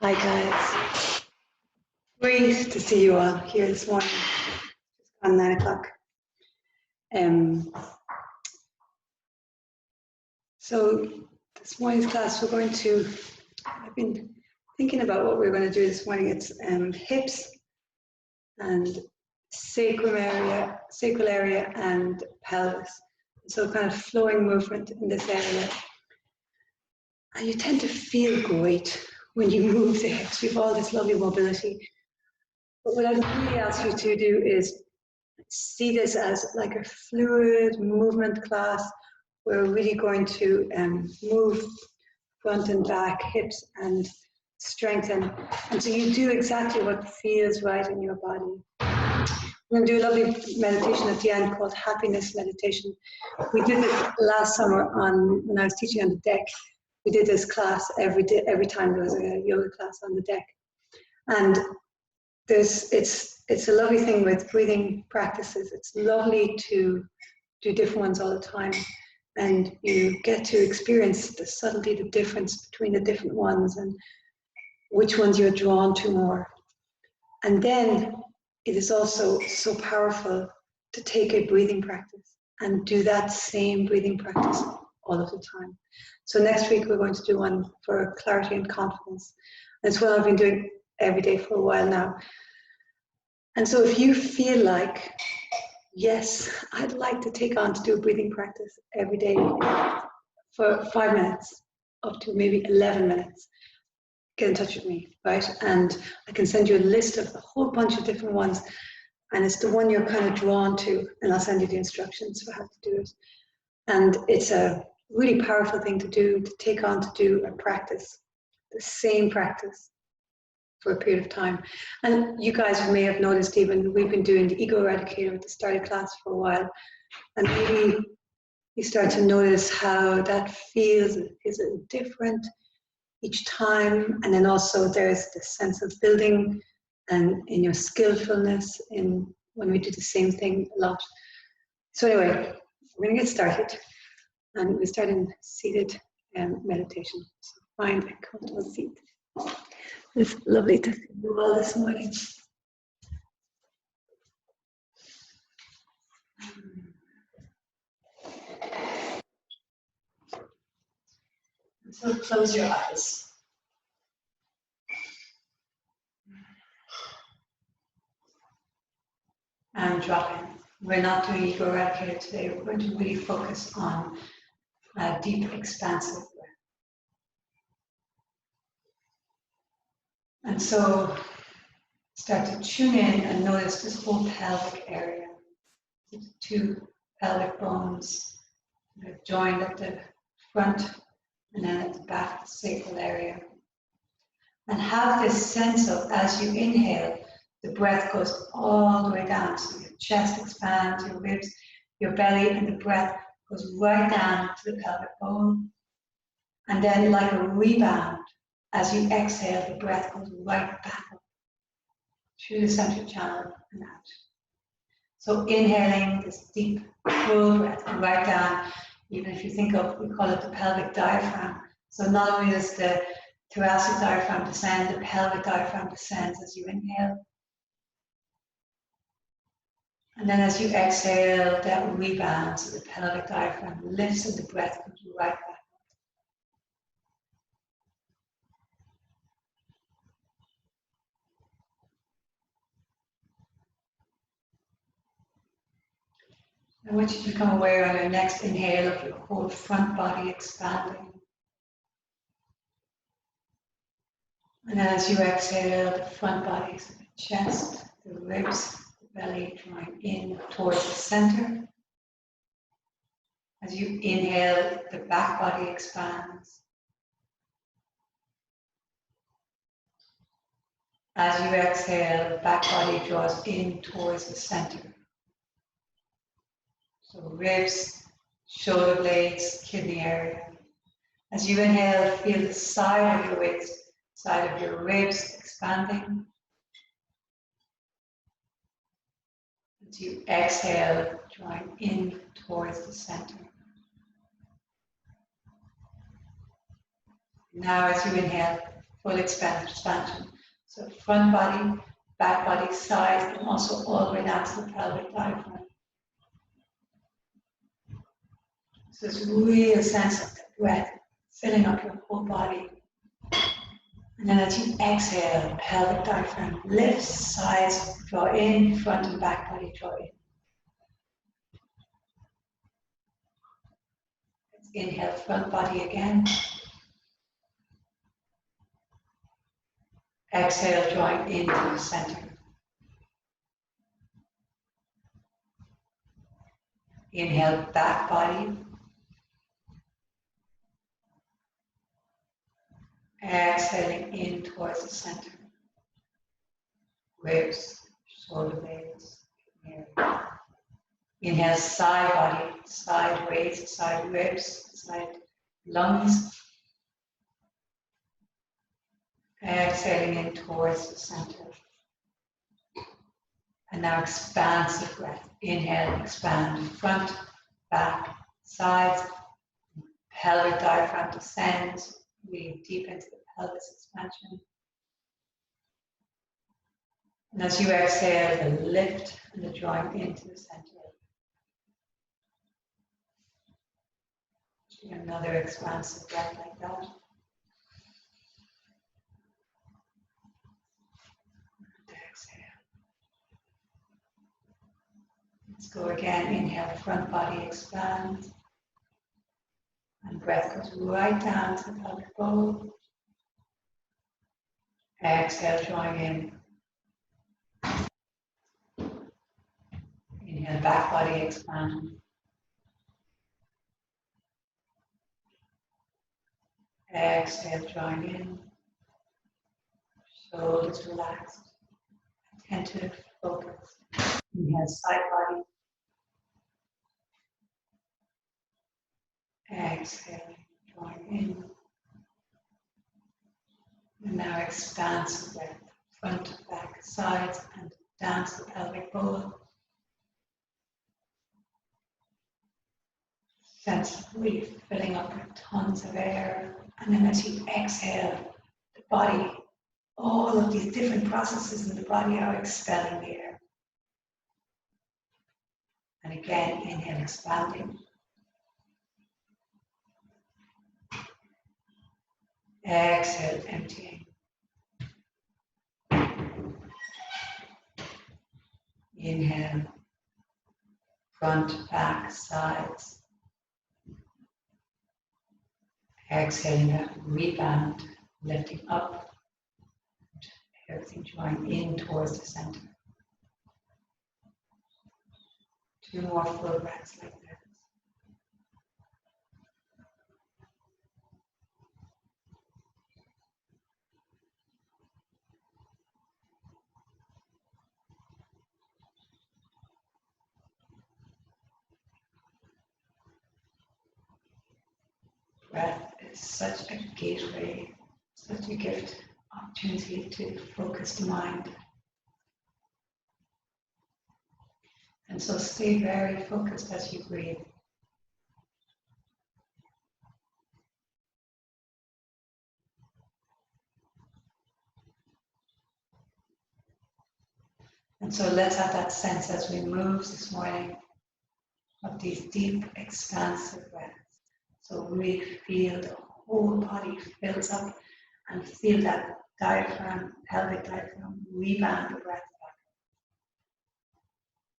Hi guys, great to see you all here this morning. It's on 9 o'clock. So this morning's class I've been thinking about what we're going to do this morning. It's hips and sacral area and pelvis. So kind of flowing movement in this area. And you tend to feel great when you move the hips. You have all this lovely mobility. But what I'd really ask you to do is see this as like a fluid movement class. We're really going to move front and back, hips, and strengthen. And so you do exactly what feels right in your body. We're going to do a lovely meditation at the end called happiness meditation. We did it last summer when I was teaching on the deck. We did this class every time there was a yoga class on the deck. And it's a lovely thing with breathing practices. It's lovely to do different ones all the time. And you get to experience the subtlety, the difference between the different ones and which ones you're drawn to more. And then it is also so powerful to take a breathing practice and do that same breathing practice all of the time. So next week we're going to do one for clarity and confidence. And it's what I've been doing every day for a while now. And so if you feel like, yes, I'd like to take on to do a breathing practice every day for 5 minutes, up to maybe 11 minutes, get in touch with me, right? And I can send you a list of a whole bunch of different ones, and it's the one you're kind of drawn to, and I'll send you the instructions for how to do it. And it's a really powerful thing to do, to take on to do a practice, the same practice for a period of time. And you guys may have noticed even we've been doing the ego eradicator at the start of class for a while, and maybe you start to notice how that feels is different each time. And then also there's this sense of building and in your skillfulness in when we do the same thing a lot. So anyway, we're going to get started, and we start in seated meditation. So find a comfortable seat. It's lovely to see you all this morning. So close your eyes. And drop in. We're not doing ego eradicator today. We're going to really focus on a deep, expansive breath. And so start to tune in and notice this whole pelvic area. The two pelvic bones that are joined at the front and then at the back of the sacral area. And have this sense of, as you inhale, the breath goes all the way down. So your chest expands, your ribs, your belly, and the breath goes right down to the pelvic bone. And then like a rebound, as you exhale, the breath goes right back up through the central channel and out. So inhaling this deep, full breath right down. Even if you think of, we call it the pelvic diaphragm. So not only does the thoracic diaphragm descend, the pelvic diaphragm descends as you inhale. And then as you exhale, that rebounds, so the pelvic diaphragm lifts and the breath comes right back. I want you to become aware on your next inhale of your whole front body expanding. And then as you exhale, the front body, so the chest, the ribs, the belly drawing in towards the center. As you inhale, the back body expands. As you exhale, the back body draws in towards the center. So ribs, shoulder blades, kidney area. As you inhale, feel the side of your waist, side of your ribs expanding. As you exhale, drawing in towards the center. Now as you inhale, full expansion. So front body, back body, sides, and also all the way down to the pelvic diaphragm. So this real sense of the breath filling up your whole body. And then as you exhale, pelvic diaphragm lifts, sides draw in, front and back body draw in. Let's inhale, front body again. Exhale, drawing into the center. Inhale, back body. Exhaling in towards the center. Ribs, shoulder blades. Inhale, side body, side waist, side ribs, side lungs. Exhaling in towards the center. And now expansive breath. Inhale, expand, front, back, sides. Pelvic diaphragm descends. Really deep into the pelvis expansion. And as you exhale, the lift and the drawing into the center. Do another expansive breath like that. And exhale. Let's go again. Inhale, front body expands. And breath goes right down to the pelvic bowl. Exhale, drawing in. Inhale, back body expand. Exhale, drawing in. Shoulders relaxed. Attentive, focus. Inhale, side body. Exhale, drawing in. And now expansive breath. Front, back, sides, and down to the pelvic bowl. Sense of really filling up with tons of air. And then as you exhale, the body, all of these different processes in the body are expelling the air. And again, inhale, expanding. Exhale, emptying. Inhale, front, back, sides. Exhaling that rebound, lifting up, everything drawing in towards the center. 2 more full breaths like that. Breath is such a gateway, such a gift, opportunity to focus the mind. And so stay very focused as you breathe. And so let's have that sense as we move this morning of these deep, expansive breaths. So really feel the whole body fills up and feel that diaphragm, pelvic diaphragm, rebound the breath back.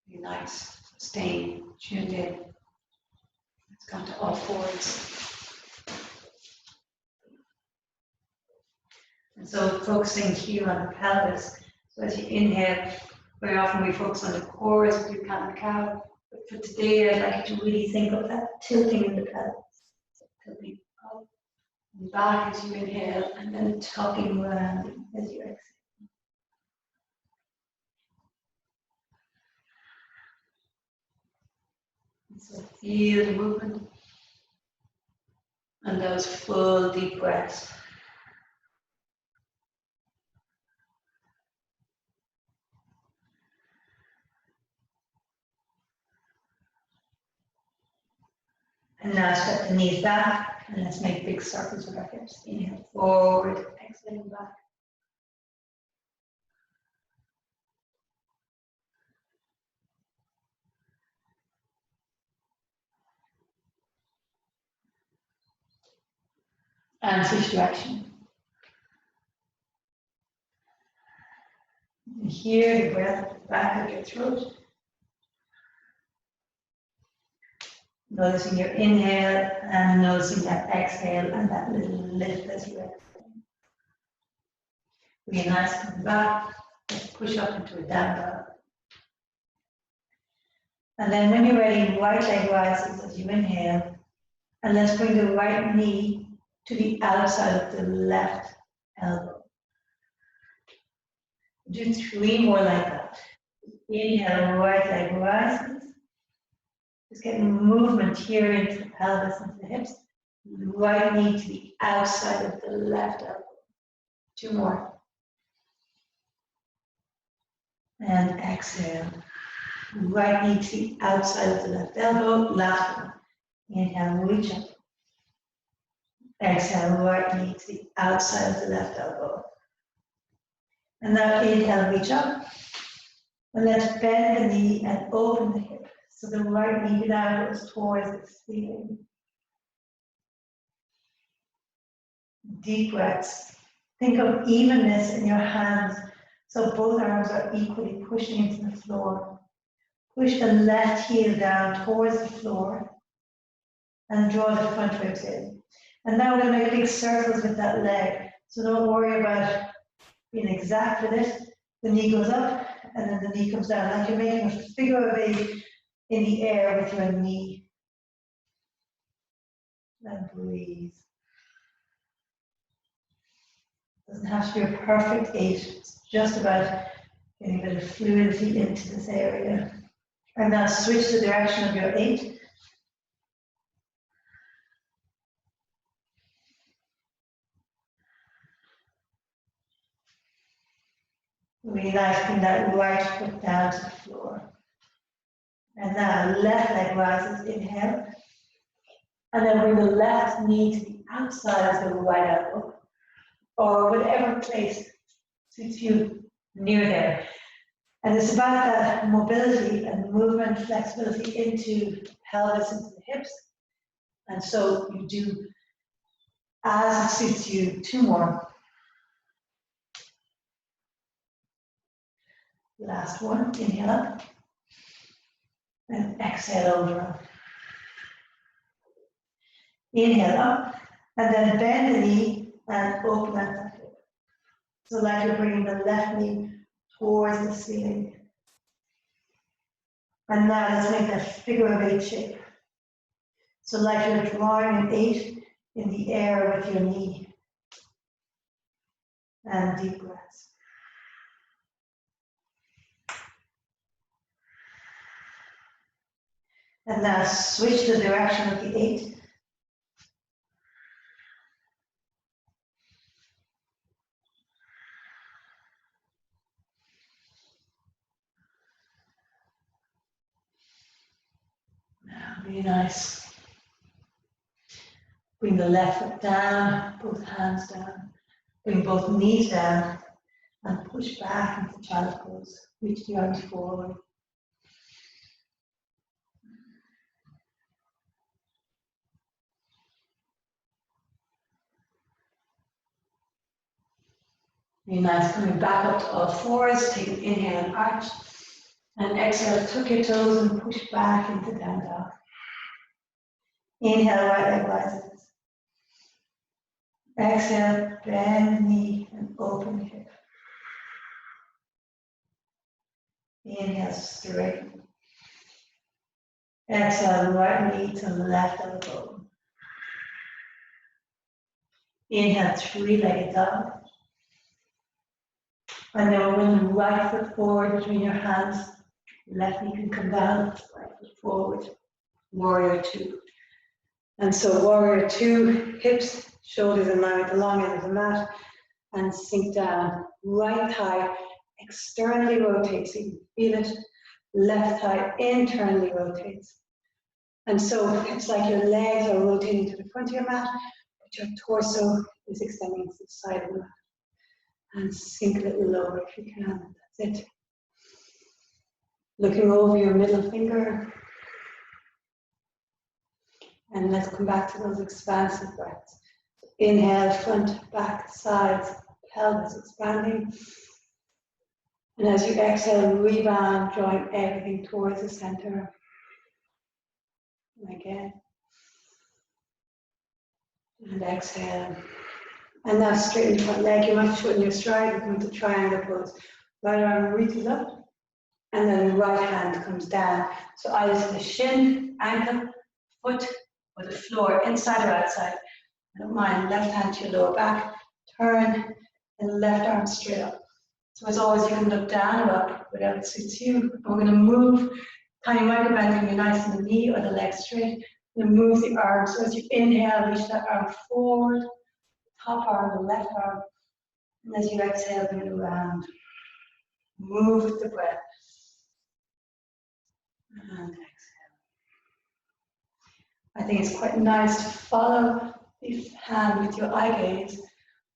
Be nice, staying tuned in. Let's come to all fours. And so focusing here on the pelvis. So as you inhale, very often we focus on the core as we do cat and cow. But for today, I'd like you to really think of that tilting in the pelvis. Tilting up and back as you inhale, and then tucking around as you exhale. And so feel the movement and those full deep breaths. And now step the knees back, And let's make big circles with our hips. Inhale forward, exhale back. And switch direction. And hear the breath at the back of your throat. Noticing your inhale and noticing that exhale and that little lift as you exhale. Really nice, come back, let's push up into a down dog. And then when you're ready, right leg rises as you inhale. And let's bring the right knee to the outside of the left elbow. Do 3 more like that. Inhale, right leg rises. Just getting movement here into the pelvis, into the hips. Right knee to the outside of the left elbow. 2 more. And exhale. Right knee to the outside of the left elbow. Last one. Inhale, reach up. Exhale, right knee to the outside of the left elbow. And now inhale, reach up. And let's bend the knee and open the hip. So the right knee now goes towards the ceiling. Deep breaths. Think of evenness in your hands. So both arms are equally pushing into the floor. Push the left heel down towards the floor. And draw the front ribs in. And now we're going to make big circles with that leg. So don't worry about being exact with it. The knee goes up and then the knee comes down. Like you're making a figure of 8 in the air with your knee. And breathe. It doesn't have to be a perfect 8. It's just about getting a bit of fluidity into this area. And now switch the direction of your 8. Really nice, bring that right foot down to the floor. And now left leg rises, inhale. And then bring the left knee to the outside of the right elbow. Or whatever place suits you near there. And it's about that mobility and movement, flexibility into the pelvis, into the hips. And so you do as it suits you. 2 more. Last one, inhale up. And exhale over. Inhale up. And then bend the knee and open up that hip. So like you're bringing the left knee towards the ceiling. And now let's make that figure of 8 shape. So like you're drawing an 8 in the air with your knee. And deep breaths. And now switch the direction of the 8. Really nice. Bring the left foot down, both hands down. Bring both knees down and push back into child's pose. Reach the arms forward. Really nice. Coming back up to all fours. Take an inhale and arch. And exhale, tuck your toes and push back into down dog. Inhale, right leg rises. Exhale, bend the knee and open the hip. Inhale, straighten. Exhale, right knee to left elbow. Inhale, 3-legged dog. And then we're bringing the right foot forward between your hands. Left knee can come down, right foot forward. Warrior 2. And so warrior 2, hips, shoulders in line with the long end of the mat, and sink down. Right thigh externally rotates, so you can feel it. Left thigh internally rotates. And so it's like your legs are rotating to the front of your mat, but your torso is extending to the side of the mat. And sink a little lower if you can. That's it. Looking over your middle finger. And let's come back to those expansive breaths. Inhale, front, back, sides, pelvis expanding. And as you exhale, rebound, drawing everything towards the center. And again. And exhale. And now straighten the front leg. You might shorten your stride. You come into triangle pose. Right arm reaches up. And then the right hand comes down. So either to the shin, ankle, foot, or the floor, inside or outside. I don't mind. Left hand to your lower back. Turn. And left arm straight up. So as always, you can look down or up, whatever suits you. And we're going to move. Tiny micro bend can be nice in the knee or the leg straight. And move the arm. So as you inhale, reach that arm forward. Top arm, the left arm. And as you exhale, bring it around. Move with the breath. And exhale. I think it's quite nice to follow the hand with your eye gaze,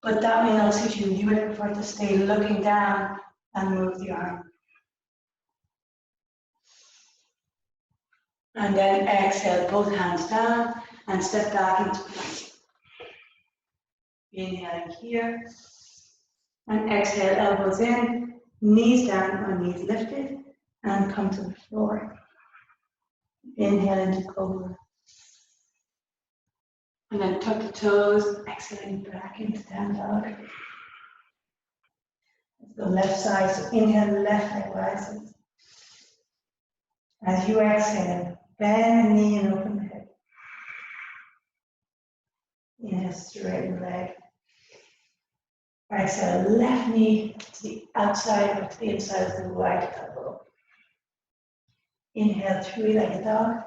but that may not suit you. You would prefer to stay looking down and move the arm. And then exhale, both hands down and step back into plank. Inhaling here. And exhale, elbows in, knees down or knees lifted, and come to the floor. Inhale into cobra. And then tuck the toes, exhaling back into down dog. Let's go left side, so inhale, left leg rises. As you exhale, bend the knee and open the hip. Inhale, straighten the leg. Exhale, left knee to the outside or to the inside of the right elbow. Inhale, three-legged dog.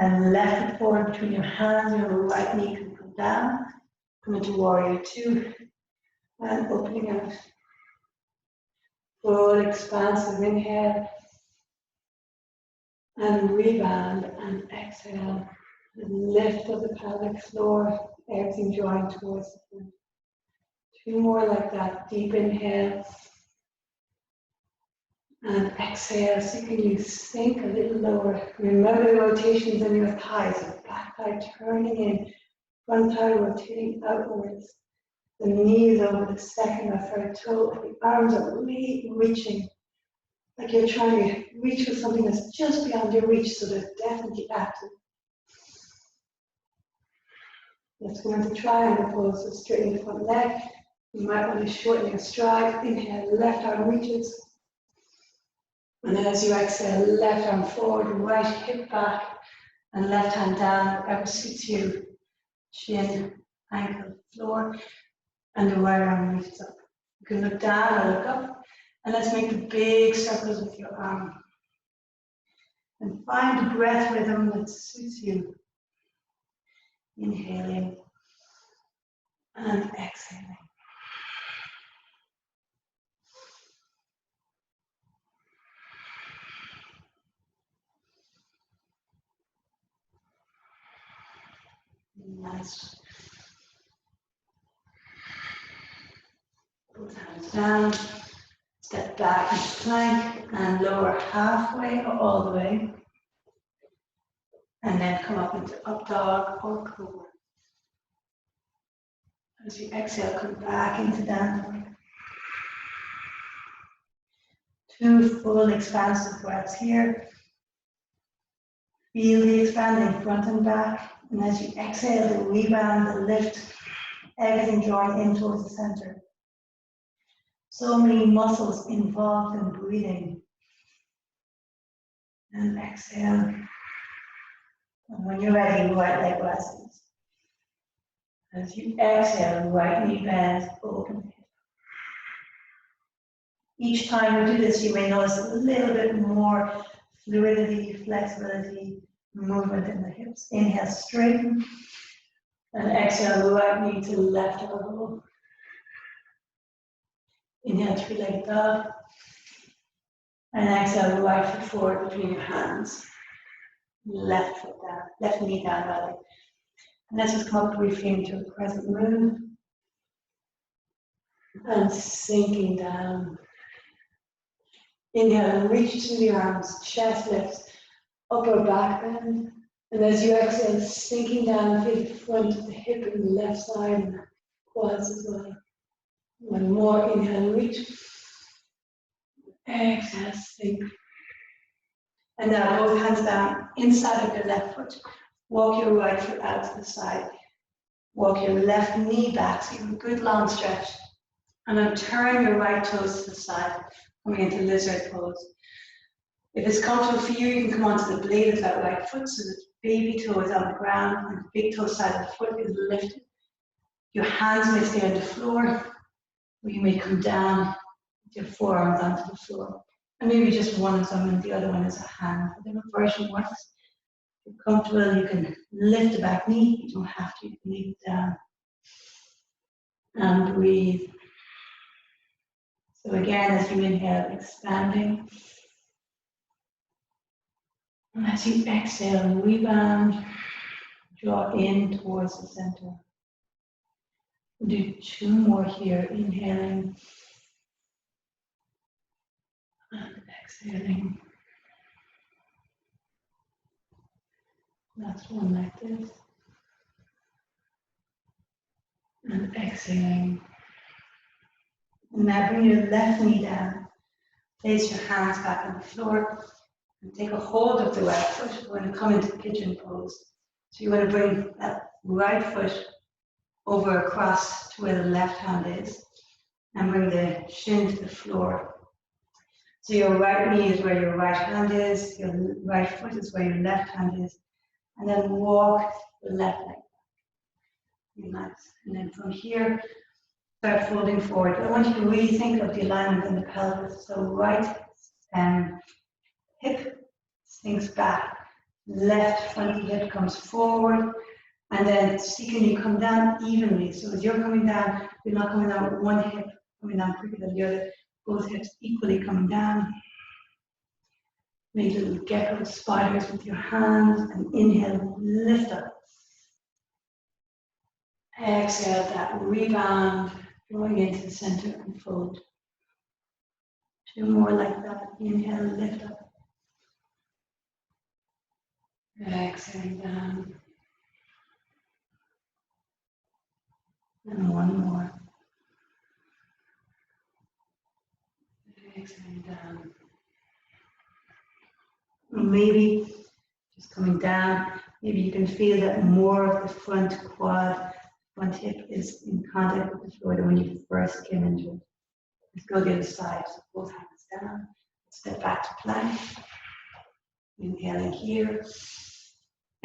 And left foot forward between your hands, your right knee can come down. Come into warrior two. And opening out. Full expansive inhale. And rebound and exhale. And lift of the pelvic floor. Everything drawing towards the front. Two more like that. Deep inhale. And exhale, so can you sink a little lower. Remember the rotations in your thighs. So back thigh turning in, front thigh rotating outwards. The knees over the second or third toe, and the arms are really reaching. Like you're trying to reach for something that's just beyond your reach, so they're definitely active. Let's go into triangle pose, so straighten the front leg. You might want to shorten your stride. Inhale, left arm reaches. And then as you exhale, left arm forward, right hip back, and left hand down, wherever suits you. Shin, ankle, floor, and the right arm lifts up. You can look down or look up, and let's make the big circles with your arm. And find the breath rhythm that suits you. Inhaling and exhaling. Nice. Both hands down. Step back into plank and lower halfway or all the way. And then come up into up dog or cobra. As you exhale, come back into down dog. Two full expansive breaths here. Feel the expanding front and back. And as you exhale, the rebound, the lift, everything drawing in towards the center. So many muscles involved in breathing. And exhale. And when you're ready, right leg rises. As you exhale, right knee bends, open hip. Each time you do this, you may notice a little bit more fluidity, flexibility, movement in the hips. Inhale, straighten. And exhale, right knee to the left elbow. Inhale, three-legged dog. And exhale, right foot forward between your hands. left foot down, left knee down rather. And let's just come up briefly into a crescent moon. And sinking down. Inhale and reach to the arms, chest lifts, upper back bend. And as you exhale, sinking down, feel the front of the hip and the left side and the quads as well. One more, inhale, reach. Exhale, sink. And now both hands down, inside of your left foot. Walk your right foot out to the side. Walk your left knee back, so you have a good long stretch. And then turn your right toes to the side, coming into lizard pose. If it's comfortable for you, you can come onto the blade of that right foot so that the baby toe is on the ground and the big toe side of the foot is lifted. Your hands may stay on the floor, or you may come down with your forearms onto the floor. And maybe just one of them and the other one is a hand. Whatever version works. If you're comfortable, you can lift the back knee. You don't have to, you can leave it down. And breathe. So again, as you inhale, expanding. And as you exhale, rebound, draw in towards the center. We'll do 2 more here, inhaling and exhaling. Last one like this. And exhaling. And now bring your left knee down. Place your hands back on the floor and take a hold of the right foot. We're going to come into pigeon pose. So you want to bring that right foot over across to where the left hand is and bring the shin to the floor. So your right knee is where your right hand is, your right foot is where your left hand is, and then walk the left leg back. Nice. And then from here, start folding forward. I want you to really think of the alignment in the pelvis. So right hip sinks back, left front hip comes forward, and then see can you come down evenly. So as you're coming down, you're not coming down with one hip coming down quicker than the other. Both hips equally coming down. Make little gecko spiders with your hands and inhale, lift up. Exhale that rebound, going into the center and fold. 2 more like that. Inhale, lift up. Exhaling down. And 1 more. Exhaling down. Maybe just coming down, maybe you can feel that more of the front quad, front hip is in contact with the floor than when you first came into it. Let's go the other side. So both hands down. Step back to plank. Inhaling here.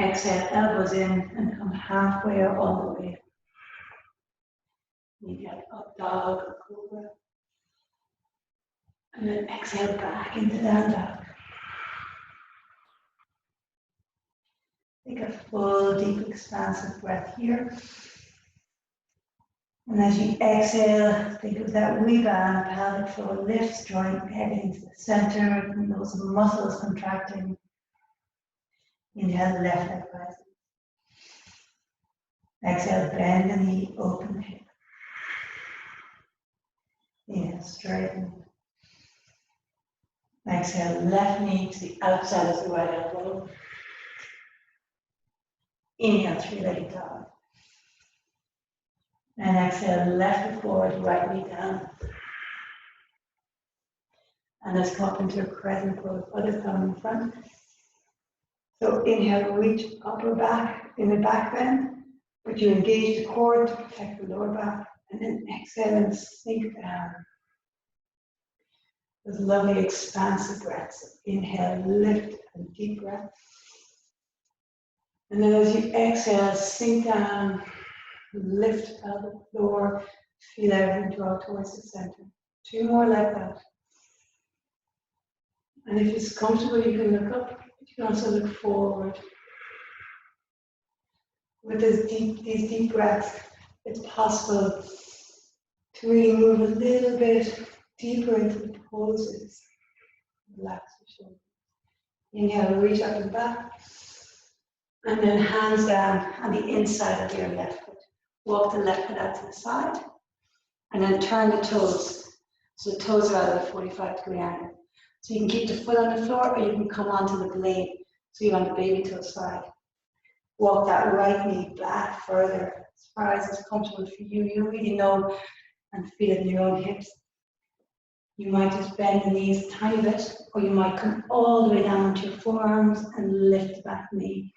Exhale, elbows in and come halfway or all the way. Inhale, up dog or cobra. And then exhale back into down dog. Take a full, deep, expansive breath here. And as you exhale, think of that rebound, pelvic floor lifts, drawing everything to the center, and those muscles contracting. Inhale, left leg rises. Exhale, bend the knee, open the hip. Inhale, straighten. Exhale, left knee to the outside of the right elbow. Inhale, 3-legged dog. And exhale, left foot forward, right knee down. And let's come up into a crescent pose, other thumb in front. So inhale, reach upper back in the back bend, but you engage the core to protect the lower back. And then exhale and sink down. Those lovely expansive breaths. Inhale, lift, and deep breath. And then as you exhale, sink down, lift pelvic floor, feel everything draw towards the center. 2 more like that. And if it's comfortable, you can look up, but you can also look forward. With these deep breaths, it's possible to really move a little bit deeper into the poses. Relax the shoulders. Inhale, reach up and back. And then hands down on the inside of your left foot. Walk the left foot out to the side. And then turn the toes. So the toes are at a 45-degree angle. So you can keep the foot on the floor, or you can come onto the blade. So you're on the baby toe side. Walk that right knee back further, as far as it's comfortable for you. You really know and feel it in your own hips. You might just bend the knees a tiny bit, or you might come all the way down to your forearms and lift the back knee.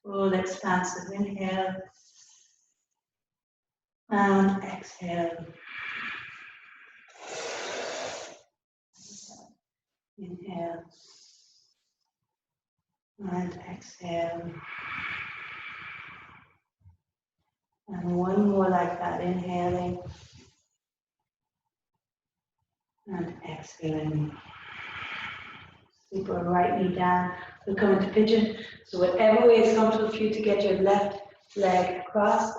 Full expansive, inhale. And exhale. Inhale. And exhale. And one more like that, inhaling. And exhaling. Super right knee down. We'll come into pigeon. So whatever way is comfortable for you to get your left leg across,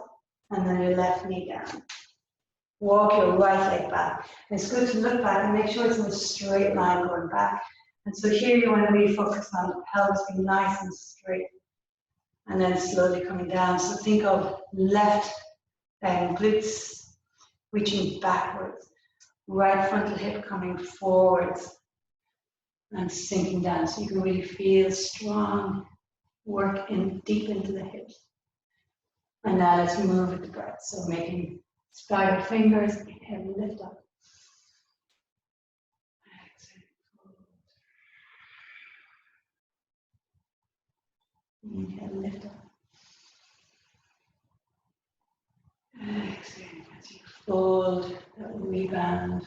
and then your left knee down. Walk your right leg back. And it's good to look back and make sure it's in a straight line going back. And so here you want to really focus on the pelvis being nice and straight. And then slowly coming down. So think of left glutes reaching backwards. Right frontal hip coming forwards. And sinking down. So you can really feel strong work in deep into the hips. And now let's move with the breath. So making spiral fingers, inhale, lift up. Inhale, lift up. Exhale as you fold, that will rebound.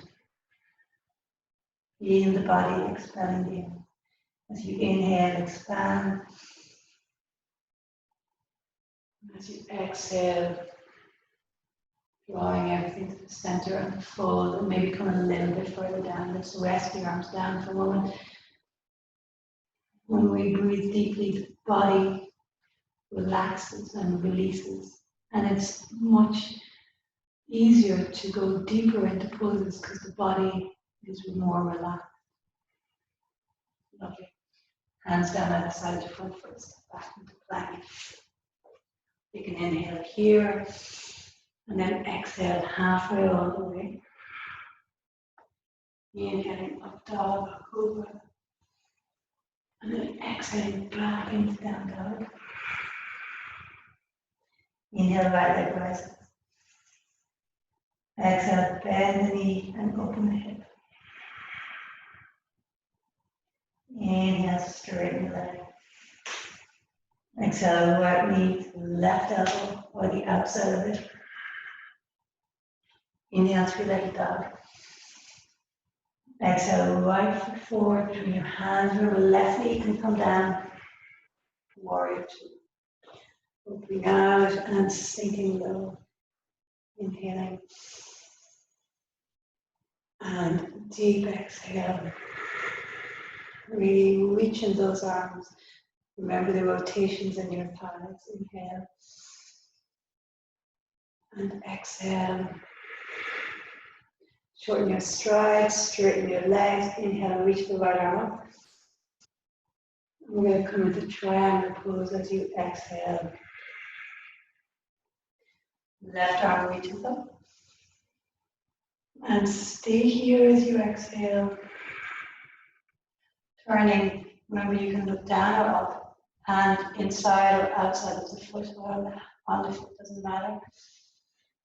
Feel the body expanding. As you inhale, expand. As you exhale, drawing everything to the center and the fold, and maybe come a little bit further down. Let's rest your arms down for a moment. When we breathe deeply, the body relaxes and releases. And it's much easier to go deeper into poses because the body is more relaxed. Lovely. Hands down at the side of the front foot, step back into plank. You can inhale here, and then exhale halfway all the way. Inhaling up dog, cobra. And then exhaling back into down dog. Inhale, right leg rises. Exhale, bend the knee and open the hip. Inhale, straighten the leg. Exhale, right knee to left elbow or the outside of it. Inhale, three-legged dog. Exhale, right foot forward between your hands. Remember, left knee can come down. Warrior two. Opening out and sinking low. Inhaling. And deep exhale. Really reaching those arms. Remember the rotations in your thighs. Inhale. And exhale. Shorten your strides, straighten your legs. Inhale, reach the right arm up. We're going to come into triangle pose as you exhale. Left arm reaches up. And stay here as you exhale. Turning, remember you can look down or up, hand inside or outside of the foot or on the foot, doesn't matter.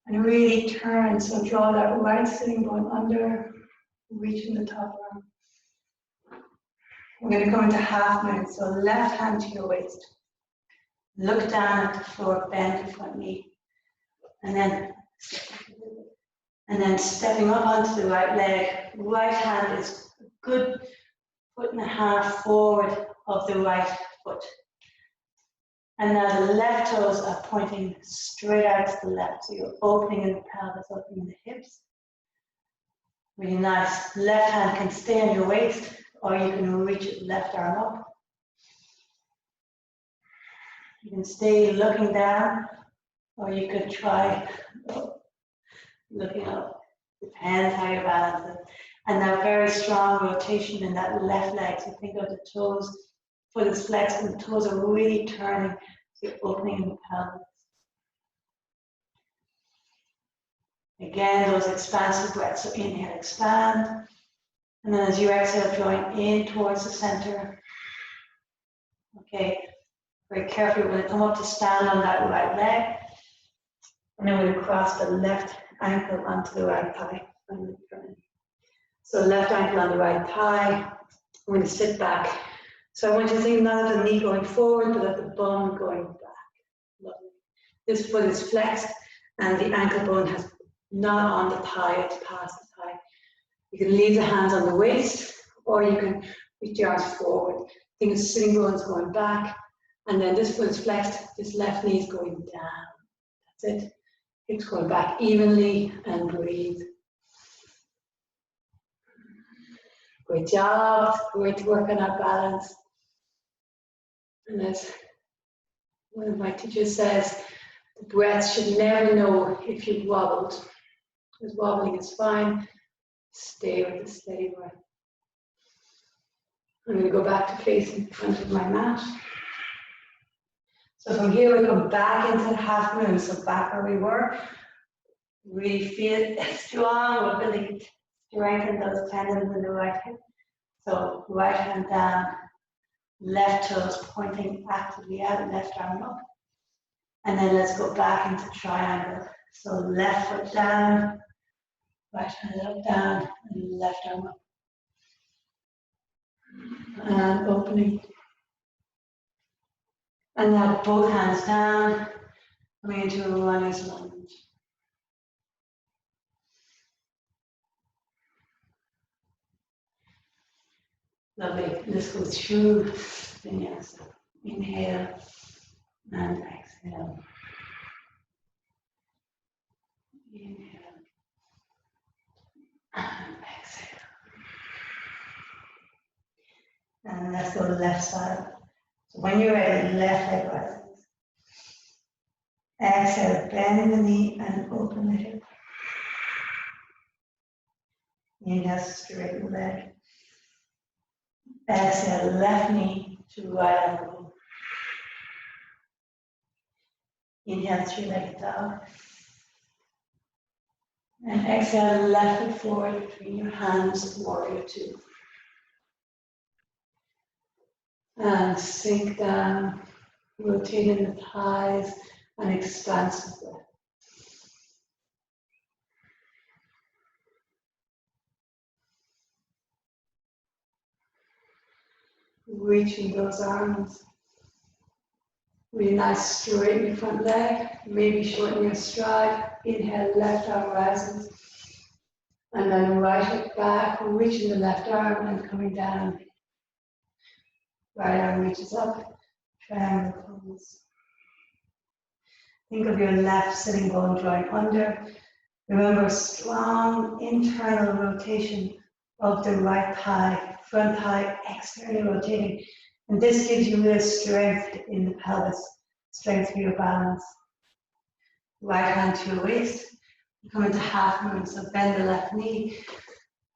And really turn, so draw that right sitting bone under, reaching the top arm. We're going to go into half moon, so left hand to your waist. Look down at the floor, bend the front knee. And then stepping up onto the right leg, right hand is a good foot and a half forward of the right foot. And now the left toes are pointing straight out to the left. So you're opening in the pelvis, opening in the hips. Really nice. Left hand can stay on your waist, or you can reach it left arm up. You can stay looking down, or you could try looking up. Depends how you balance it. And now very strong rotation in that left leg. So think of the toes foot is flexed and the toes are really turning. So you're opening the pelvis. Again, those expansive breaths. So inhale, expand. And then as you exhale, drawing in towards the center. Okay, very carefully, we're going to come up to stand on that right leg. And then we'll cross the left ankle onto the right thigh. So left ankle on the right thigh. I'm going to sit back. So I want you to think not of the knee going forward, but of the bum going back. Lovely. This foot is flexed and the ankle bone has not on the thigh, it's past the thigh. You can leave the hands on the waist, or you can reach your arms forward. Think of sitting bones going back, and then this foot is flexed, this left knee is going down. That's it. Hips going back evenly, and breathe. Great job. Great work on our balance. And as one of my teachers says, the breath should never know if you've wobbled. Because wobbling is fine. Stay with the steady breath. I'm going to go back to face in front of my mat. So from here we come back into the half moon. So back where we were. Really feel it strong. We're building strengthen those tendons in the right hip. So right hand down, left toes pointing actively out, left arm up. And then let's go back into triangle. So left foot down, right hand up, down, and left arm up. And opening. And now both hands down, coming into a runner's lunge. Lovely. Let's go through vinyasa. Inhale and exhale. Inhale and exhale. And let's go left side. So when you're ready, left leg rises. Exhale, bend the knee and open the hip. Inhale, straighten the leg. Exhale, left knee to right elbow. Inhale, three-legged dog. And exhale, left foot forward between your hands, warrior two. And sink down, rotating the thighs, and expansive breath. Reaching those arms. Really nice, straighten your front leg, maybe shorten your stride. Inhale, left arm rises. And then right hip back, reaching the left arm and coming down. Right arm reaches up, triangle pose. Think of your left sitting bone drawing under. Remember, strong internal rotation of the right thigh, front thigh externally rotating. And this gives you real strength in the pelvis, strength for your balance. Right hand to your waist, you come into half moon, so bend the left knee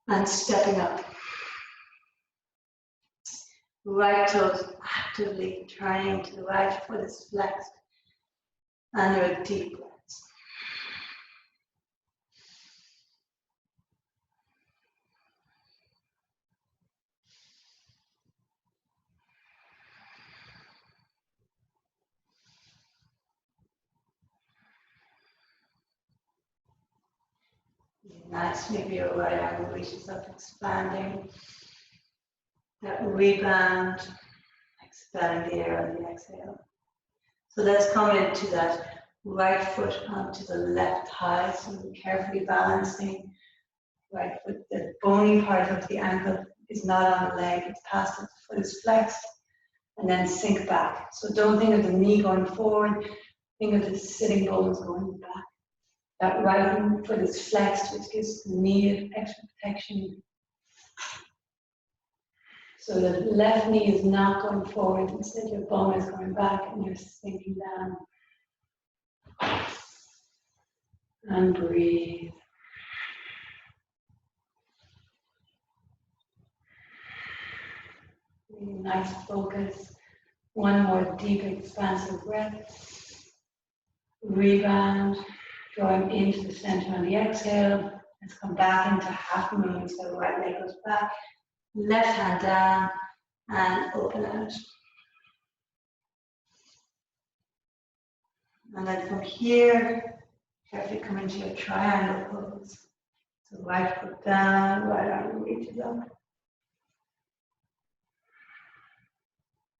and stepping up. Right toes actively turning to the right, foot is flexed, and your deep breaths. Nice, maybe your right arm reaches up, expanding. That rebound, expelling the air on the exhale. So let's come into that right foot onto the left thigh, so carefully balancing. Right foot, the bony part of the ankle is not on the leg, it's past it, the foot is flexed, and then sink back. So don't think of the knee going forward, think of the sitting bones going back. That right foot is flexed, which gives the knee extra protection. So the left knee is not going forward, instead your bone is going back and you're sinking down. And breathe. Really nice focus. One more deep, expansive breath. Rebound, drawing into the center on the exhale. Let's come back into half moon, so the right leg goes back, left hand down, and open out. And then from here, carefully come into your triangle pose. So right foot down, right arm reaches up.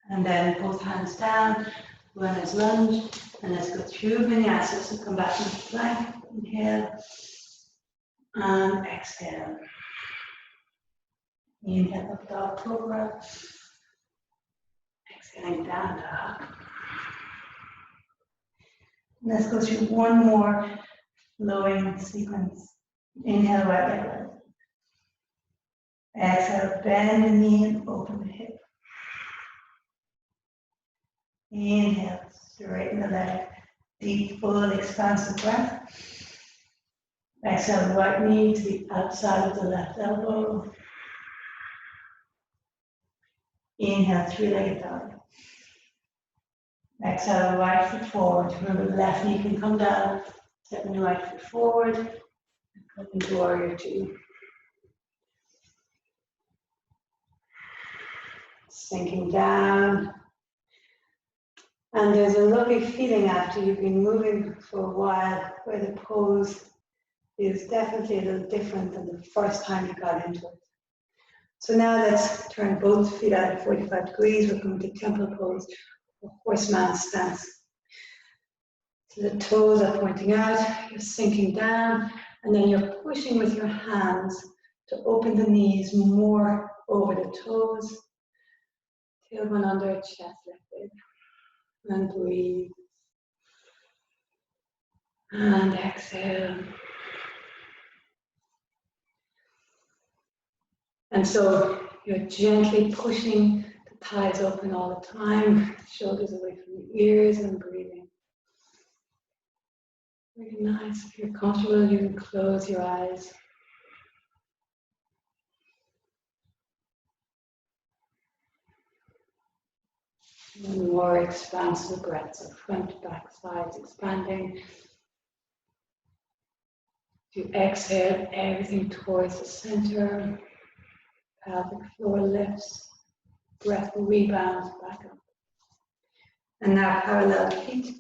And then both hands down, runners lunge, and let's go through vinyasa. So come back into plank, inhale, and exhale. Inhale, up dog cobra. Exhaling down dog. Let's go through one more flowing sequence. Inhale, right leg length. Exhale, bend the knee and open the hip. Inhale, straighten the leg. Deep, full, expansive breath. Exhale, right knee to the outside of the left elbow. Inhale, three-legged dog. Exhale, right foot forward. Remember, the left knee can come down. Stepping the right foot forward. And come into warrior two. Sinking down. And there's a lovely feeling after you've been moving for a while where the pose is definitely a little different than the first time you got into it. So now let's turn both feet out at 45 degrees. We're going to temple pose or horseman stance. So the toes are pointing out, you're sinking down, and then you're pushing with your hands to open the knees more over the toes. Tailbone under, chest lifted. And breathe. And exhale. And so you're gently pushing the thighs open all the time, shoulders away from the ears, and breathing. Very nice. If you're comfortable, you can close your eyes. And more expansive breaths, so front, back, sides expanding. You exhale everything towards the center. Pelvic floor lifts. Breath rebounds back up. And now parallel feet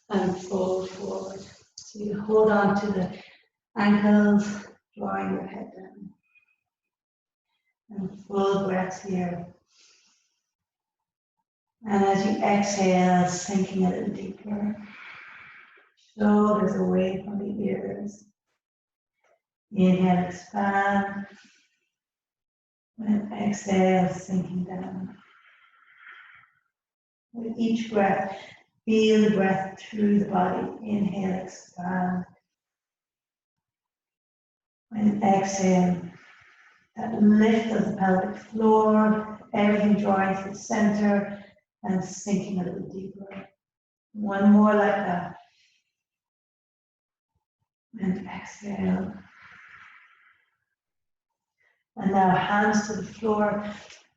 and fold forward. So you hold on to the ankles, drawing your head down. And full breath here. And as you exhale, sinking a little deeper. Shoulders away from the ears. Inhale, expand. And exhale, sinking down. With each breath, feel the breath through the body. Inhale, expand. And exhale, that lift of the pelvic floor, everything drawing to the center and sinking a little deeper. One more like that. And exhale. And now hands to the floor,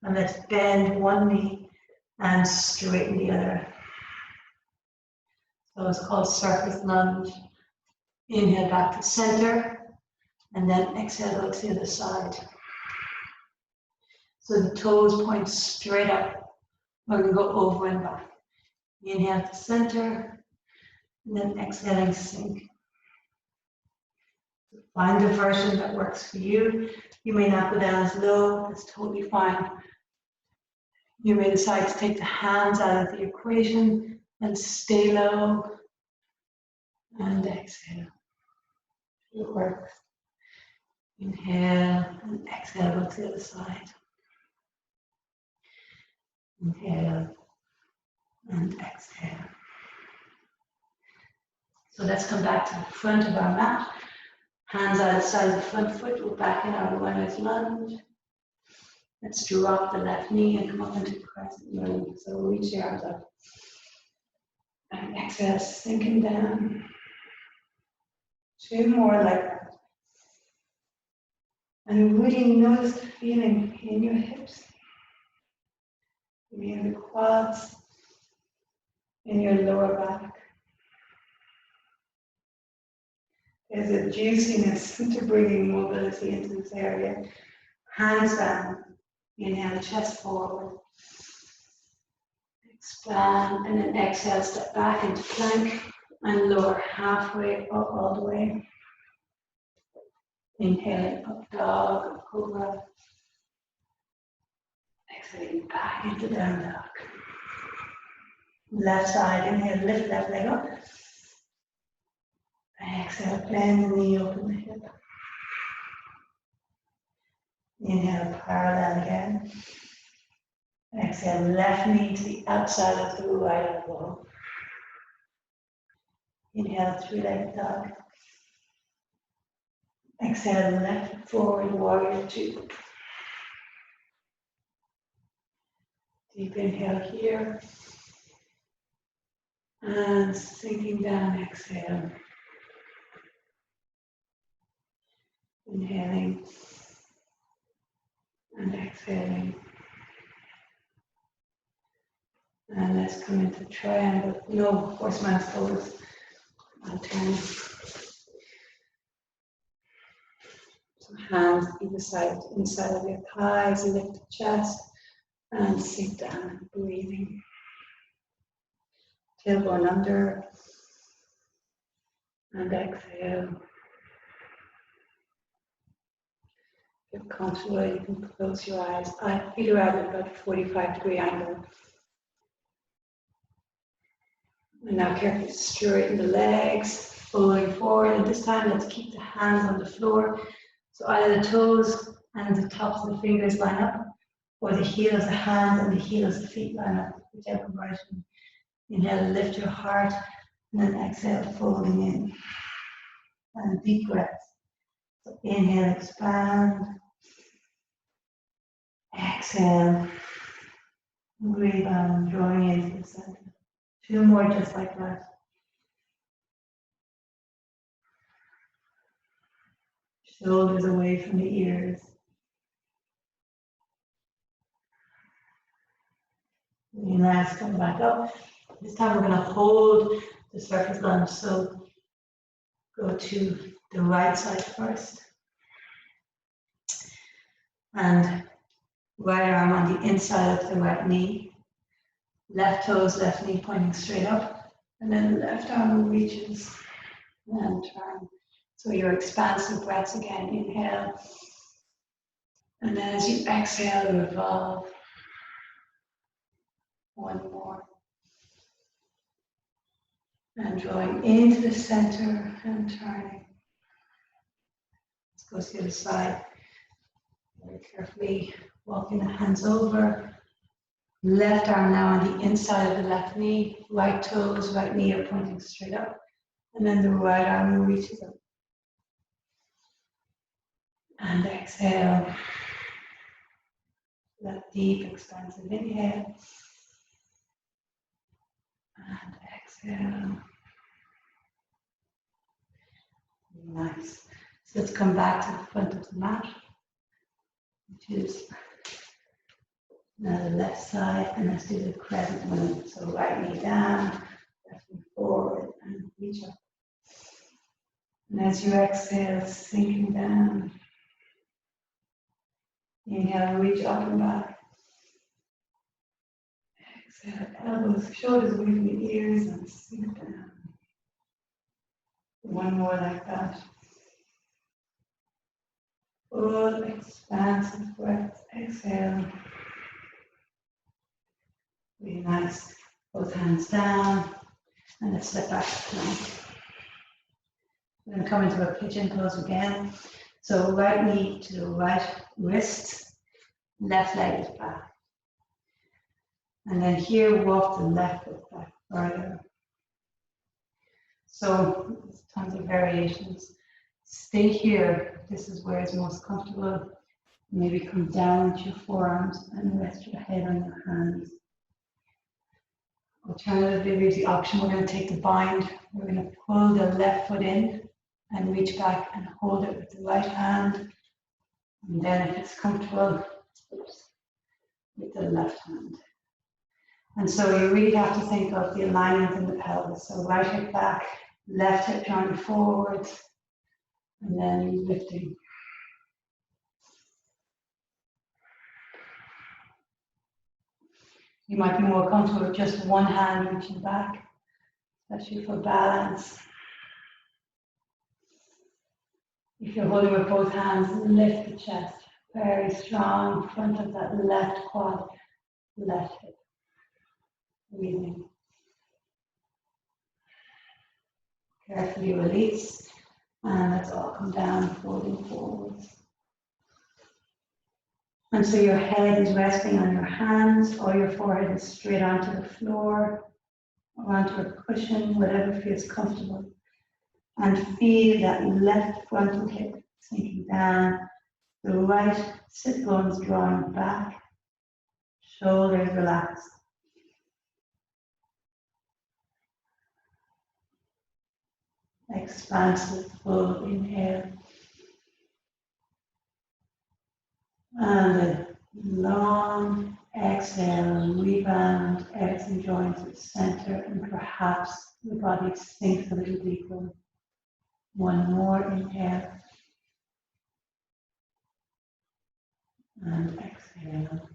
and let's bend one knee and straighten the other. So it's called surface lunge. Inhale back to center, and then exhale out to the other side. So the toes point straight up. We're going to go over and back. Inhale to center, and then exhaling, sink. Find the version that works for you. You may not go down as low, that's totally fine. You may decide to take the hands out of the equation and stay low. And exhale. It works. Inhale and exhale, go to the other side. Inhale and exhale. So let's come back to the front of our mat. Hands out the side of the front foot, we're back in our runner's lunge. Let's drop the left knee and come up into crescent moon. So reach the arms up. And exhale, sinking down. Two more like that. And really notice the feeling in your hips, in the quads, in your lower back. There's a juiciness to bringing mobility into this area. Hands down. Inhale, chest forward. Expand, and then exhale, step back into plank and lower halfway up all the way. Inhaling up dog, cobra. Exhaling back into down dog. Left side, inhale, lift left leg up. Exhale, bend the knee, open the hip. Inhale, parallel again. Exhale, left knee to the outside of the right elbow. Inhale, three-legged dog. Exhale, left forward, warrior two. Deep inhale here. And sinking down, exhale. Inhaling and exhaling. And let's come into triangle. No horseman's pose. I'll turn. So hands either side, inside of your thighs, lift the chest, and sink down, breathing. Tailbone under, and exhale. If comfortable, you can close your eyes. Feet are out at about a 45-degree angle. And now carefully straighten the legs, folding forward. And this time, let's keep the hands on the floor. So either the toes and the tops of the fingers line up, or the heel of the hands and the heels of the feet line up, whichever version. Inhale, lift your heart, and then exhale, folding in. And deep breath. So inhale, expand. Exhale, rebound, drawing into the center. Two more just like that. Shoulders away from the ears. Nice, come back up. This time we're going to hold the surface lunge. So go to the right side first. And right arm on the inside of the right knee. Left toes, left knee pointing straight up. And then left arm reaches and turn. So your expansive breaths again. Inhale. And then as you exhale, revolve. One more. And drawing into the center and turning. Let's go to the other side. Very carefully walking the hands over. Left arm now on the inside of the left knee. Right toes, right knee are pointing straight up. And then the right arm reaches up. And exhale. That deep, expansive inhale. And exhale. Nice. So let's come back to the front of the mat, which is now the left side, and let's do the crescent moon. So right knee down, left knee forward, and reach up. And as you exhale, sinking down. Inhale, reach up and back. Exhale, elbows, shoulders away from the ears, and sink down. One more like that. Full expansive breath. Exhale. Really nice. Both hands down. And let's step back to plank. We're going to come into a pigeon pose again. So right knee to the right wrist. Left leg is back. And then here, walk the left foot back further. So there's tons of variations. Stay here. This is where it's most comfortable. Maybe come down with your forearms and rest your head on your hands. Alternatively, we have the option. We're going to take the bind. We're going to pull the left foot in and reach back and hold it with the right hand. And then if it's comfortable, with the left hand. And so you really have to think of the alignment in the pelvis. So right hip back, left hip drawing forward, and then lifting. You might be more comfortable with just one hand reaching back, especially for balance. If you're holding with both hands, lift the chest. Very strong, front of that left quad, left hip. Breathing. Carefully release, and let's all come down, folding forwards. And so your head is resting on your hands, or your forehead is straight onto the floor, or onto a cushion, whatever feels comfortable. And feel that left frontal hip sinking down, the right sit bones drawing back, shoulders relaxed. Expansive, full inhale. And a long exhale, rebound, everything drawing to the center, and perhaps the body sinks a little deeper. One more inhale. And exhale.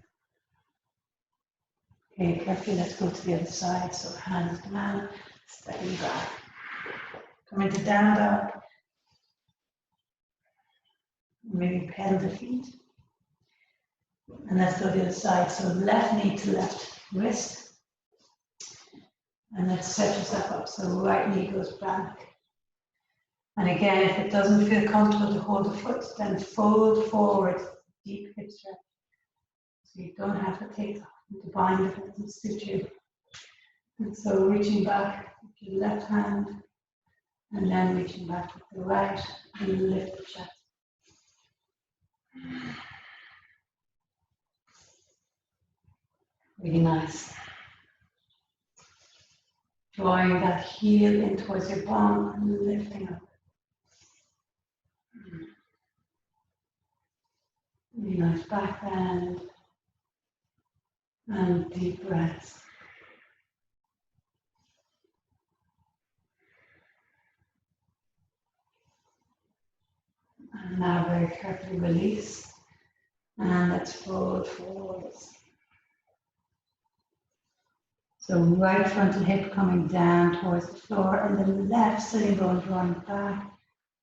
Okay, carefully, let's go to the other side. So hands down, stepping back. Come into down dog. Maybe pedal the feet. And let's go to the other side. So left knee to left wrist. And let's set yourself up. So right knee goes back. And again, if it doesn't feel comfortable to hold the foot, then fold forward, deep hip stretch. So you don't have to take the bind if it doesn't suit you. And so reaching back with your left hand, and then reaching back with the right, and lift the chest. Really nice. Drawing that heel in towards your bum and lifting up. Really nice back bend. And deep breaths. And now very carefully release. And let's fold forwards. So right frontal hip coming down towards the floor, and the left sitting bone drawing back.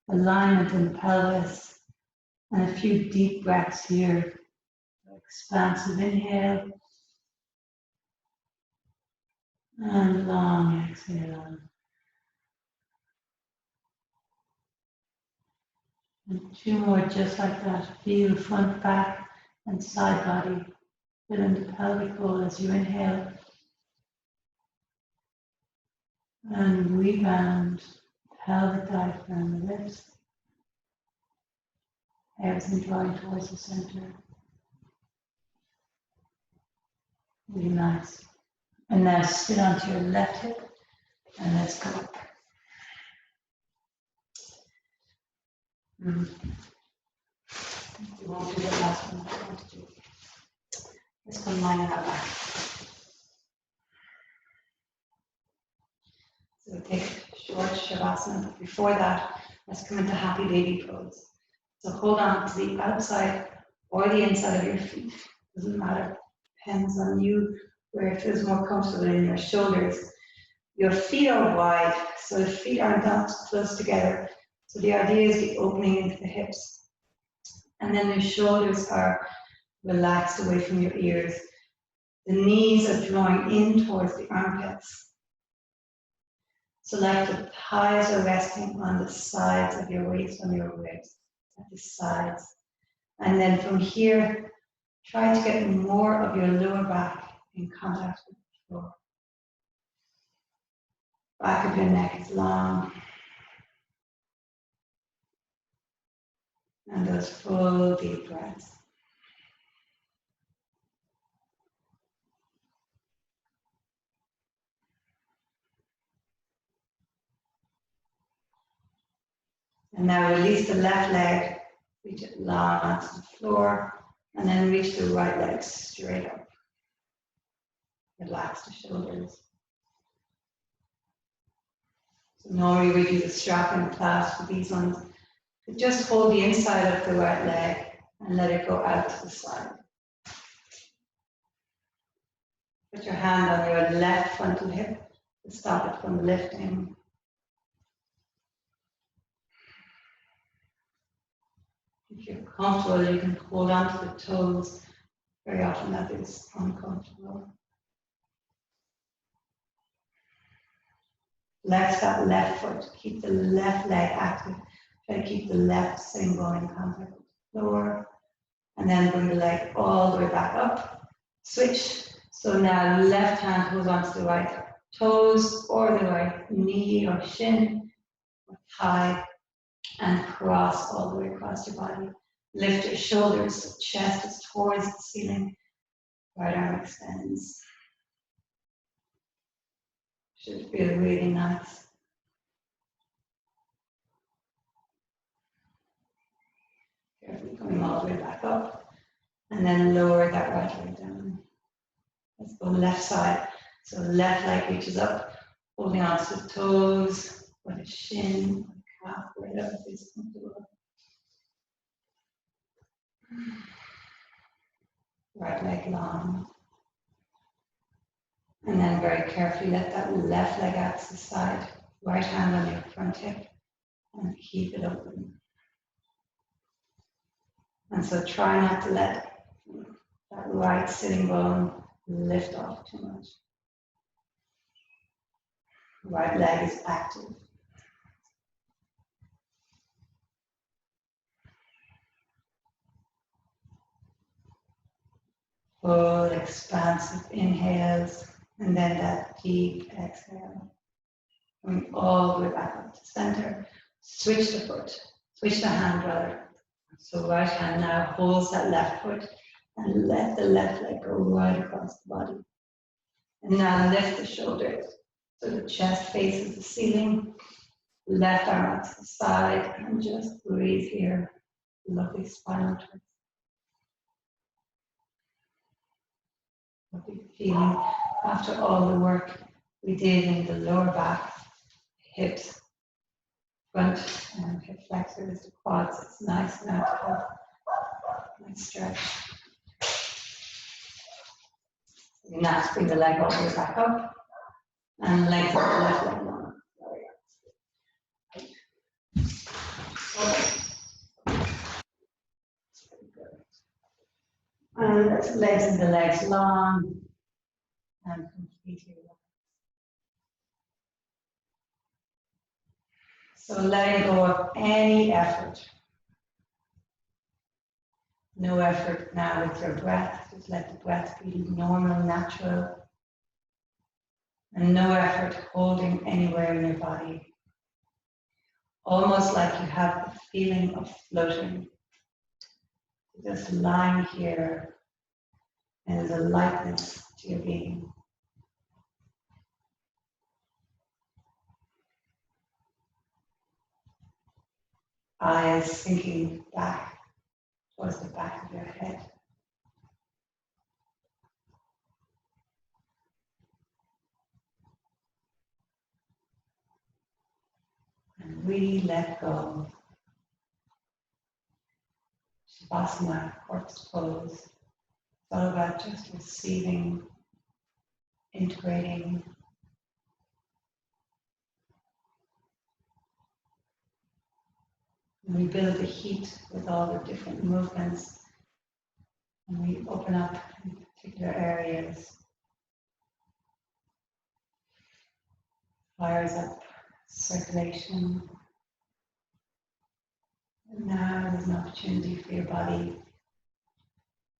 Alignment in the pelvis. And a few deep breaths here. Expansive inhale. And long exhale. And two more just like that. Feel front, back, and side body. Filling the pelvic bowl as you inhale. And rebound. Pelvic diaphragm lifts. Everything drawing towards the center. Really nice. And now sit onto your left hip. And let's go up. You won't do the last one. I want to do. Let's combine that back. So take a short shavasana, but before that, let's come into happy baby pose. So hold on to the outside or the inside of your feet. Doesn't matter. Depends on you where it feels more comfortable in your shoulders. Your feet are wide, so the feet are not close together. So the idea is the opening into the hips. And then your shoulders are relaxed away from your ears. The knees are drawing in towards the armpits. So like the thighs are resting on the sides of your waist, on your ribs, at the sides. And then from here, try to get more of your lower back in contact with the floor. Back of your neck is long. And those full deep breaths. And now release the left leg, reach it long onto the floor, and then reach the right leg straight up. Relax the shoulders. So normally we do the strap and clasp for these ones. But just hold the inside of the right leg and let it go out to the side. Put your hand on your left frontal hip to stop it from lifting. If you're comfortable, you can hold on to the toes. Very often that is uncomfortable. Flex that left foot. Keep the left leg active. Try to keep the left shin bone in contact with the floor. And then bring the leg all the way back up. Switch. So now left hand holds onto the right toes or the right knee or shin or thigh and cross all the way across your body. Lift your shoulders so chest is towards the ceiling. Right arm extends. Should feel really nice. Carefully coming all the way back up. And then lower that right leg down. Let's go left side. So left leg reaches up, holding on to the toes, or the shin, or the calf, wherever feels comfortable. Right leg long. And then very carefully let that left leg out to the side. Right hand on your front hip and keep it open. And so try not to let that right sitting bone lift off too much. Right leg is active. Full expansive inhales and then that deep exhale. Going all the way back up to center. Switch the foot, switch the hand rather. So right hand now holds that left foot and let the left leg go right across the body. And now lift the shoulders so the chest faces the ceiling. Left arm out to the side and just breathe here. Lovely spinal twist. Lovely feeling after all the work we did in the lower back, hips, front and hip flexors, the quads. It's nice now to have a nice stretch. Now bring the leg all the way back up and lengthen the left leg long. And let's lengthen the legs long and completely relax. So letting go of any effort. No effort now with your breath. Just let the breath be normal, natural. And no effort holding anywhere in your body. Almost like you have the feeling of floating. Just lying here, and there's a lightness to your being. Eyes sinking back towards the back of your head. And really let go. Shavasana, corpse pose. It's all about just receiving, integrating. And we build the heat with all the different movements. And we open up in particular areas. Fires up circulation. And now there's an opportunity for your body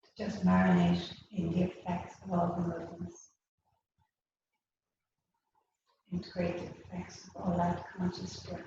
to just marinate in the effects of all the movements. Integrate the effects of all that conscious breath.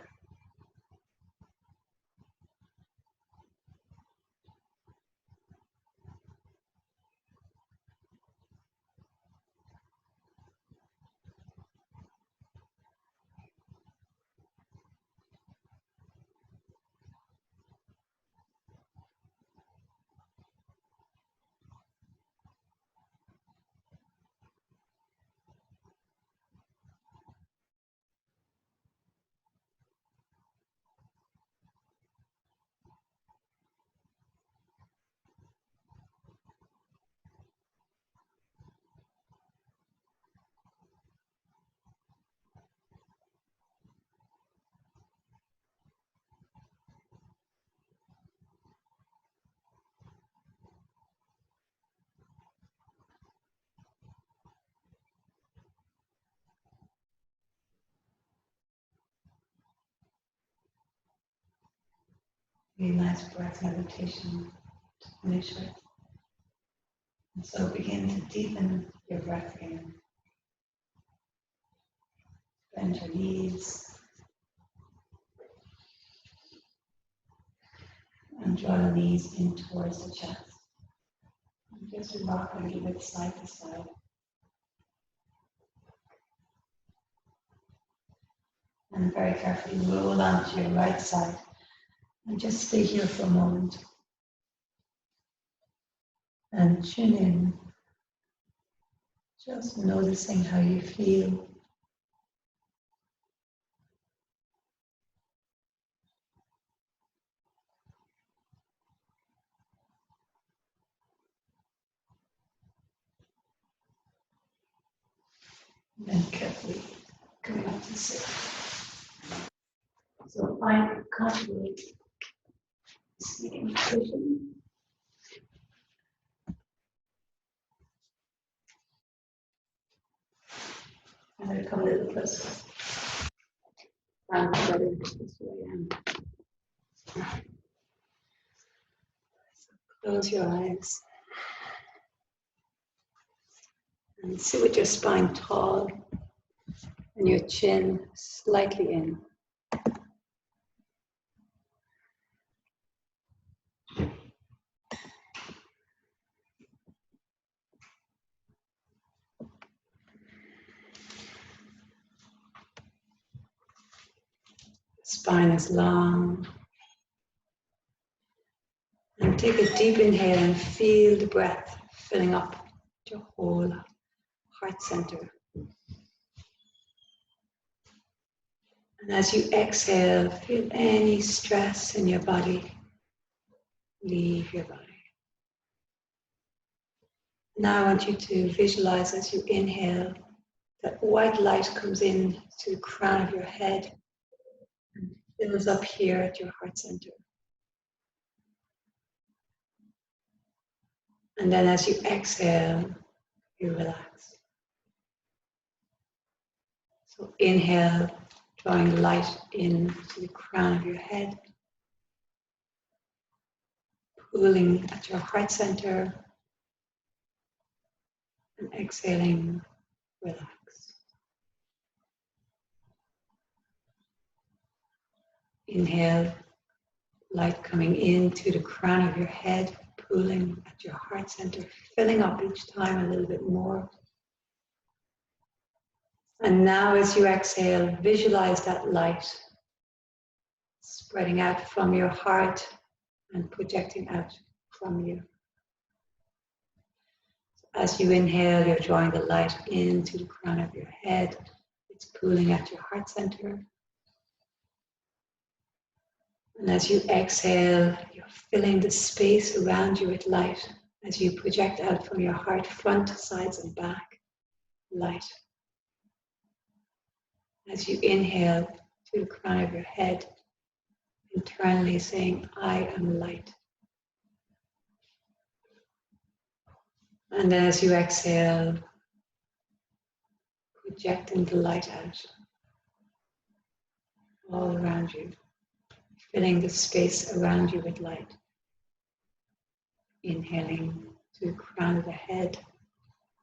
Really nice breath meditation to finish with. And so begin to deepen your breath again. Bend your knees. And draw the knees in towards the chest. And just rock a little bit side to side. And very carefully roll onto your right side. And just stay here for a moment. And chin in. Just noticing how you feel. And then carefully coming up to sit. So find comfortable sitting position. I'm going to come a little closer. And better this way. So close your eyes. And sit with your spine tall and your chin slightly in. Spine is long. And take a deep inhale and feel the breath filling up your whole heart center. And as you exhale, feel any stress in your body leave your body. Now I want you to visualize as you inhale that white light comes in to the crown of your head and fills up here at your heart center. And then as you exhale, you relax. So inhale, drawing light in to the crown of your head, pulling at your heart center, and exhaling, relax. Inhale, light coming into the crown of your head, pulling at your heart center, filling up each time a little bit more. And now as you exhale, visualize that light spreading out from your heart and projecting out from you. As you inhale, you're drawing the light into the crown of your head. It's pulling at your heart center. And as you exhale, you're filling the space around you with light as you project out from your heart, front, sides, and back, light. As you inhale to the crown of your head, internally saying, I am light. And then as you exhale, projecting the light out all around you, filling the space around you with light. Inhaling to the crown of the head,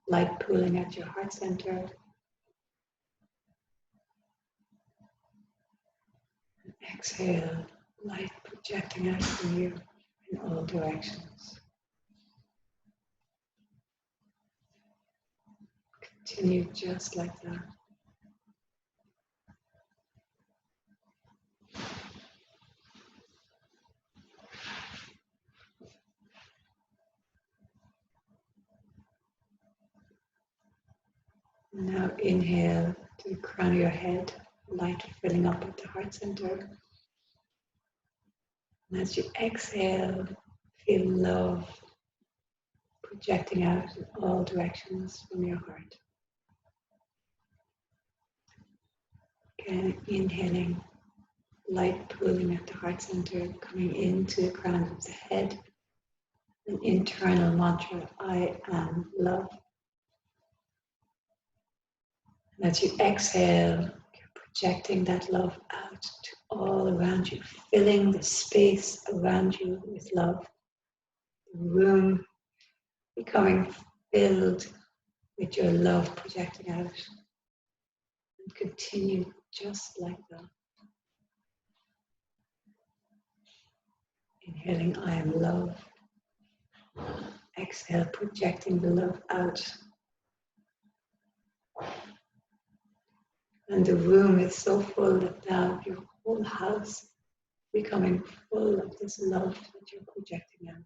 light pulling at your heart center. And exhale, light projecting out from you in all directions. Continue just like that. Now inhale to the crown of your head, light filling up at the heart center. And as you exhale, feel love projecting out in all directions from your heart. Again, inhaling, light pulling at the heart center, coming into the crown of the head. An internal mantra, I am love. And as you exhale, you're projecting that love out to all around you, filling the space around you with love. The room becoming filled with your love projecting out. And continue just like that. Inhaling, I am love. Exhale, projecting the love out. And the room is so full that now your whole house becoming full of this love that you're projecting out.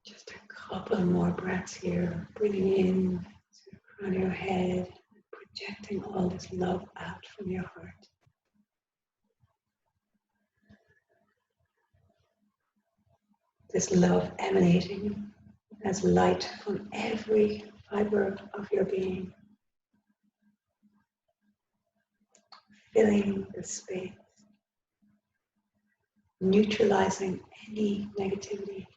Just a couple more breaths here, breathing in to the crown of your head, projecting all this love out from your heart. This love emanating as light from every fiber of your being, filling the space, neutralizing any negativity.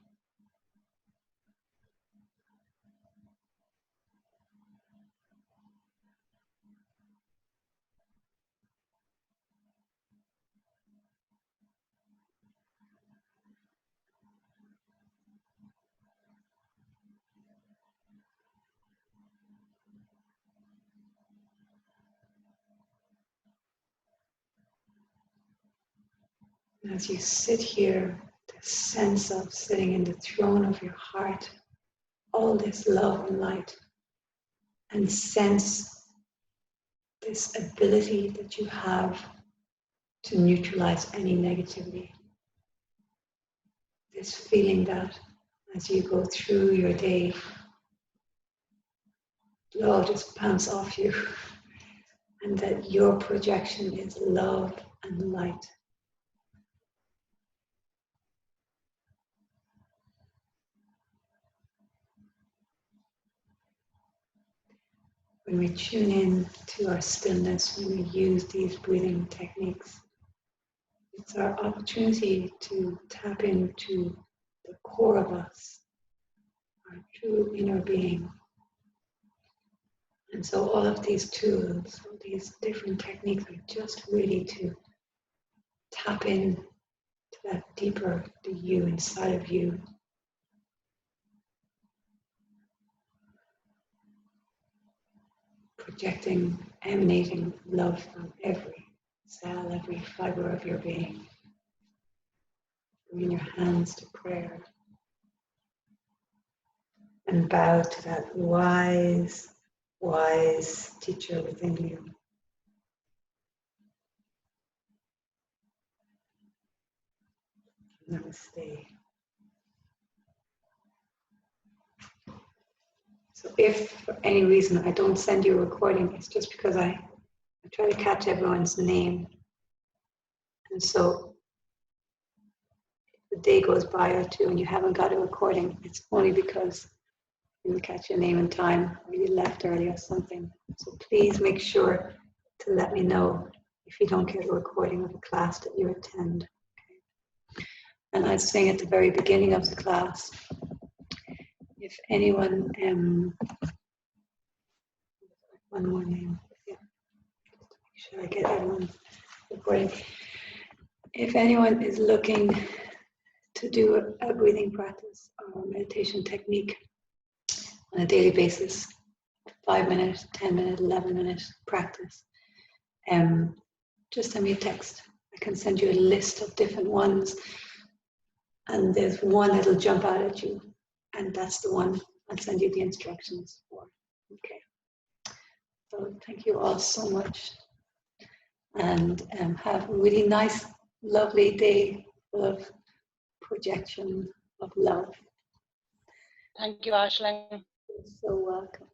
As you sit here, the sense of sitting in the throne of your heart, all this love and light, and sense this ability that you have to neutralize any negativity. This feeling that as you go through your day, love just bounce off you, and that your projection is love and light. When we tune in to our stillness, when we use these breathing techniques, it's our opportunity to tap into the core of us, our true inner being. And so all of these tools, all these different techniques are just really to tap in to that deeper, the you inside of you. Projecting, emanating love from every cell, every fiber of your being. Bring your hands to prayer. And bow to that wise, wise teacher within you. Namaste. So if for any reason I don't send you a recording, it's just because I try to catch everyone's name. And so if the day goes by or two and you haven't got a recording, it's only because you didn't catch your name in time or you left early or something. So please make sure to let me know if you don't get a recording of a class that you attend. Okay? And I was saying at the very beginning of the class, if anyone, one more name, yeah, make sure I get everyone recording. If anyone is looking to do a breathing practice or meditation technique on a daily basis, 5 minute, 10 minute, 11 minute practice, just send me a text. I can send you a list of different ones, and there's one that'll jump out at you, and that's the one I'll send you the instructions for. Okay. So thank you all so much, and have a really nice, lovely day full of projection of love. Thank you, Aisling. You're so welcome.